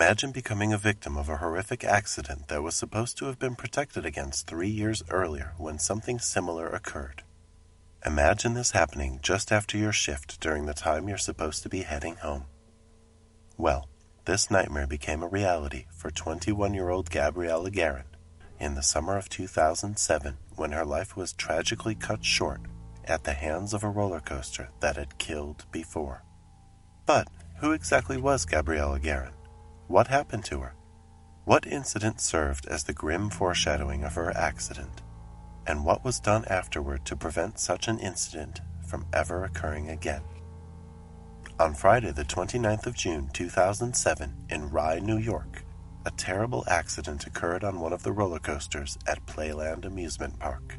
Imagine becoming a victim of a horrific accident that was supposed to have been protected against 3 years earlier when something similar occurred. Imagine this happening just after your shift during the time you're supposed to be heading home. Well, this nightmare became a reality for 21-year-old Gabriela Garin in the summer of 2007 when her life was tragically cut short at the hands of a roller coaster that had killed before. But who exactly was Gabriela Garin? What happened to her? What incident served as the grim foreshadowing of her accident? And what was done afterward to prevent such an incident from ever occurring again? On Friday, the 29th of June, 2007, in Rye, New York, a terrible accident occurred on one of the roller coasters at Playland amusement park.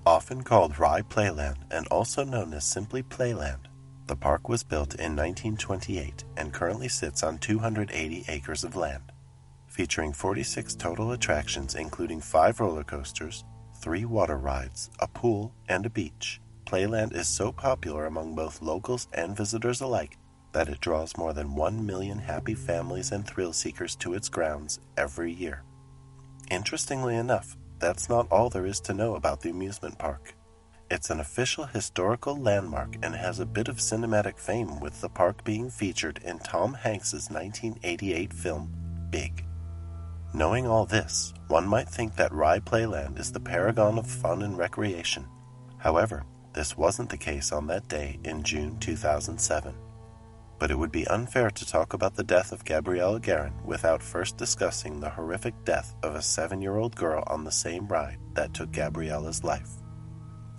Often called Rye Playland and also known as simply Playland, the park was built in 1928 and currently sits on 280 acres of land, featuring 46 total attractions including 5 roller coasters, 3 water rides, a pool, and a beach. Playland is so popular among both locals and visitors alike that it draws more than 1 million happy families and thrill seekers to its grounds every year. Interestingly enough, that's not all there is to know about the amusement park. It's an official historical landmark and has a bit of cinematic fame, with the park being featured in Tom Hanks's 1988 film, Big. Knowing all this, one might think that Rye Playland is the paragon of fun and recreation. However, this wasn't the case on that day in June 2007. But it would be unfair to talk about the death of Gabriela Garin without first discussing the horrific death of a 7-year-old girl on the same ride that took Gabriela's life.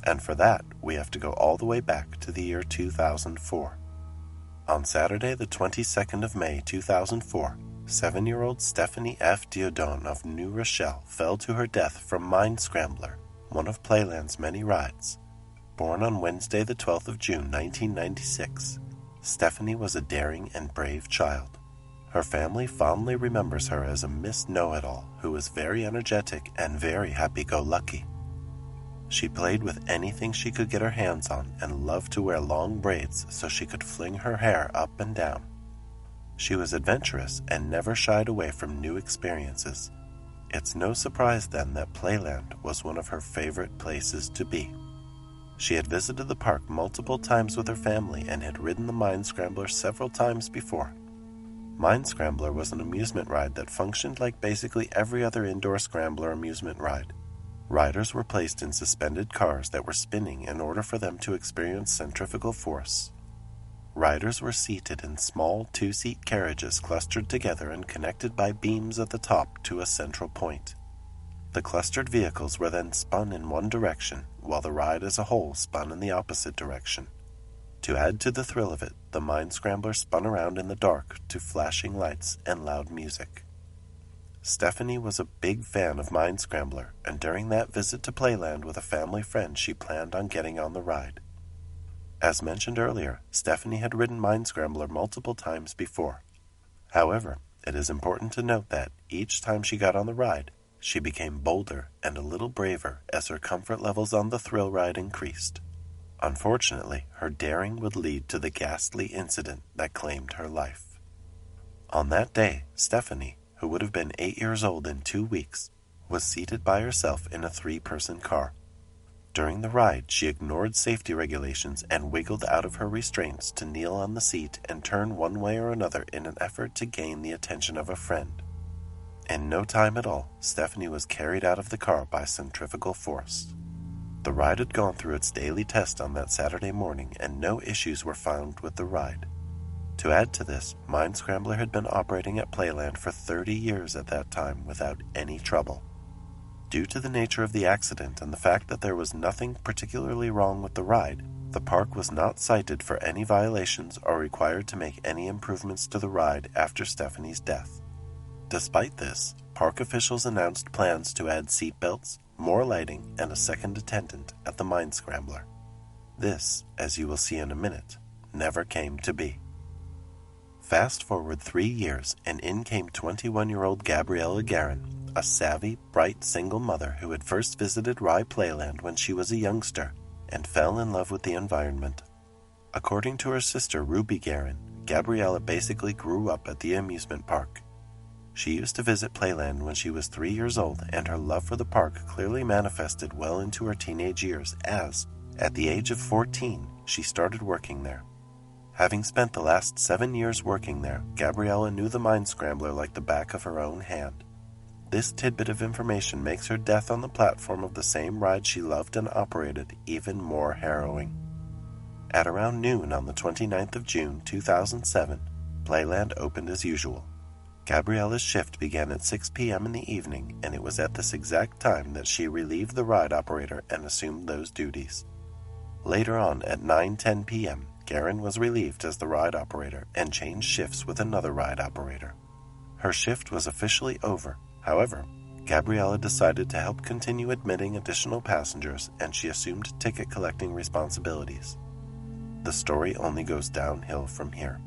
And for that, we have to go all the way back to the year 2004. On Saturday, the 22nd of May 2004, 7-year-old Stephanie F. Diodon of New Rochelle fell to her death from Mind Scrambler, one of Playland's many rides. Born on Wednesday, the 12th of June 1996, Stephanie was a daring and brave child. Her family fondly remembers her as a Miss Know-It-All who was very energetic and very happy-go-lucky. She played with anything she could get her hands on and loved to wear long braids so she could fling her hair up and down. She was adventurous and never shied away from new experiences. It's no surprise then that Playland was one of her favorite places to be. She had visited the park multiple times with her family and had ridden the Mind Scrambler several times before. Mind Scrambler was an amusement ride that functioned like basically every other indoor scrambler amusement ride. Riders were placed in suspended cars that were spinning in order for them to experience centrifugal force. Riders were seated in small 2-seat carriages clustered together and connected by beams at the top to a central point. The clustered vehicles were then spun in one direction, while the ride as a whole spun in the opposite direction. To add to the thrill of it, the Mind Scrambler spun around in the dark to flashing lights and loud music. Stephanie was a big fan of Mind Scrambler, and during that visit to Playland with a family friend, she planned on getting on the ride. As mentioned earlier, Stephanie had ridden Mind Scrambler multiple times before. However, it is important to note that each time she got on the ride, she became bolder and a little braver as her comfort levels on the thrill ride increased. Unfortunately, her daring would lead to the ghastly incident that claimed her life. On that day, Stephanie, who would have been 8 years old in 2 weeks, was seated by herself in a 3-person car. During the ride, she ignored safety regulations and wiggled out of her restraints to kneel on the seat and turn one way or another in an effort to gain the attention of a friend. In no time at all, Stephanie was carried out of the car by centrifugal force. The ride had gone through its daily test on that Saturday morning, and no issues were found with the ride. To add to this, Mind Scrambler had been operating at Playland for 30 years at that time without any trouble. Due to the nature of the accident and the fact that there was nothing particularly wrong with the ride, the park was not cited for any violations or required to make any improvements to the ride after Stephanie's death. Despite this, park officials announced plans to add seatbelts, more lighting, and a second attendant at the Mind Scrambler. This, as you will see in a minute, never came to be. Fast forward 3 years, and in came 21-year-old Gabriela Garin, a savvy, bright single mother who had first visited Rye Playland when she was a youngster and fell in love with the environment. According to her sister Ruby Garin, Gabriella basically grew up at the amusement park. She used to visit Playland when she was 3 years old, and her love for the park clearly manifested well into her teenage years as, at the age of 14, she started working there. Having spent the last 7 years working there, Gabriella knew the Mind Scrambler like the back of her own hand. This tidbit of information makes her death on the platform of the same ride she loved and operated even more harrowing. At around noon on the 29th of June 2007, Playland opened as usual. Gabriella's shift began at 6 p.m. in the evening, and it was at this exact time that she relieved the ride operator and assumed those duties. Later on, at 9:10 p.m., Garin was relieved as the ride operator and changed shifts with another ride operator. Her shift was officially over. However, Gabriella decided to help continue admitting additional passengers, and she assumed ticket collecting responsibilities. The story only goes downhill from here.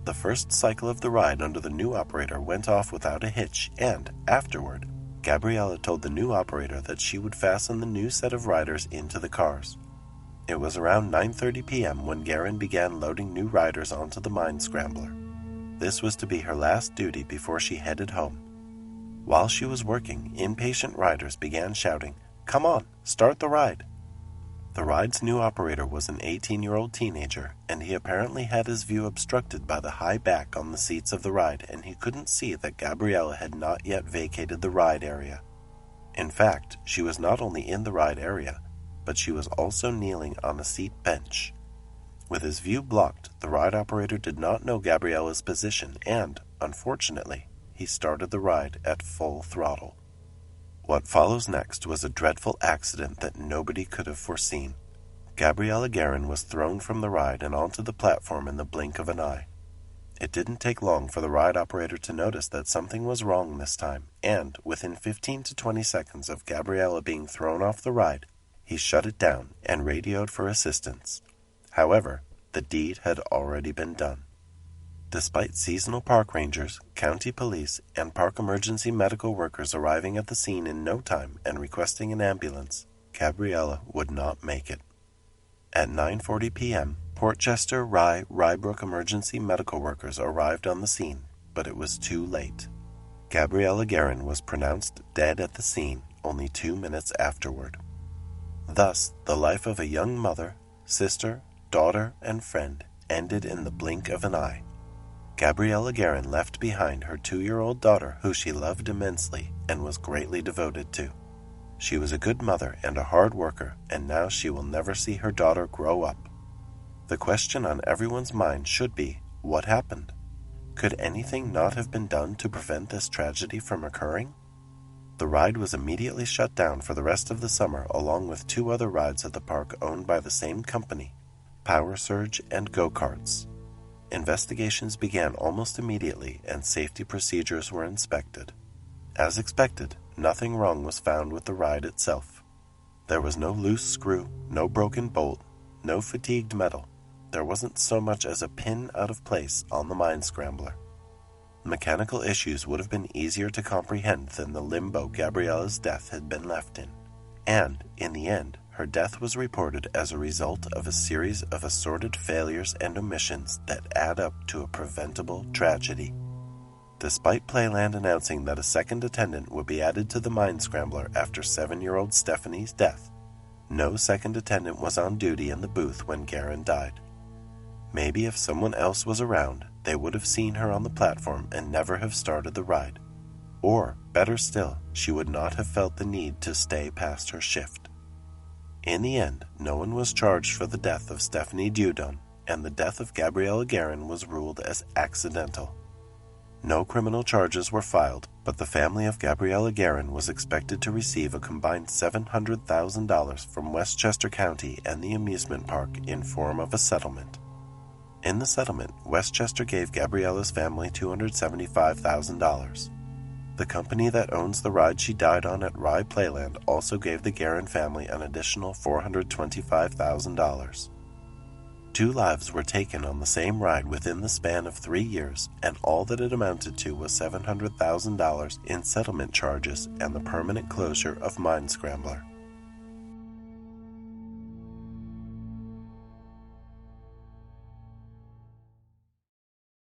The first cycle of the ride under the new operator went off without a hitch, and, afterward, Gabriella told the new operator that she would fasten the new set of riders into the cars. It was around 9:30 p.m. when Garin began loading new riders onto the Mind Scrambler. This was to be her last duty before she headed home. While she was working, impatient riders began shouting, "Come on, start the ride!" The ride's new operator was an 18-year-old teenager, and he apparently had his view obstructed by the high back on the seats of the ride, and he couldn't see that Gabriella had not yet vacated the ride area. In fact, she was not only in the ride area, but she was also kneeling on a seat bench. With his view blocked, the ride operator did not know Gabriella's position, and, unfortunately, he started the ride at full throttle. What follows next was a dreadful accident that nobody could have foreseen. Gabriela Garin was thrown from the ride and onto the platform in the blink of an eye. It didn't take long for the ride operator to notice that something was wrong this time, and within 15 to 20 seconds of Gabriella being thrown off the ride, he shut it down and radioed for assistance. However, the deed had already been done. Despite seasonal park rangers, county police, and park emergency medical workers arriving at the scene in no time and requesting an ambulance, Gabriella would not make it. At 9:40 p.m., Portchester, Rybrook emergency medical workers arrived on the scene, but it was too late. Gabriela Garin was pronounced dead at the scene only 2 minutes afterward. Thus, the life of a young mother, sister, daughter, and friend ended in the blink of an eye. Gabriela Garin left behind her 2-year-old daughter who she loved immensely and was greatly devoted to. She was a good mother and a hard worker, and now she will never see her daughter grow up. The question on everyone's mind should be, what happened? Could anything not have been done to prevent this tragedy from occurring? The ride was immediately shut down for the rest of the summer, along with 2 other rides at the park owned by the same company, Power Surge and Go-Karts. Investigations began almost immediately, and safety procedures were inspected. As expected, nothing wrong was found with the ride itself. There was no loose screw, no broken bolt, no fatigued metal. There wasn't so much as a pin out of place on the Mind Scrambler. Mechanical issues would have been easier to comprehend than the limbo Gabriella's death had been left in. And, in the end, her death was reported as a result of a series of assorted failures and omissions that add up to a preventable tragedy. Despite Playland announcing that a second attendant would be added to the Mind Scrambler after 7-year-old Stephanie's death, no second attendant was on duty in the booth when Garin died. Maybe if someone else was around, they would have seen her on the platform and never have started the ride. Or, better still, she would not have felt the need to stay past her shift. In the end, no one was charged for the death of Stephanie Dudon, and the death of Gabriela Garin was ruled as accidental. No criminal charges were filed, but the family of Gabriela Garin was expected to receive a combined $700,000 from Westchester County and the amusement park in form of a settlement. In the settlement, Westchester gave Gabriela's family $275,000. The company that owns the ride she died on at Rye Playland also gave the Garin family an additional $425,000. 2 lives were taken on the same ride within the span of 3 years, and all that it amounted to was $700,000 in settlement charges and the permanent closure of Mind Scrambler.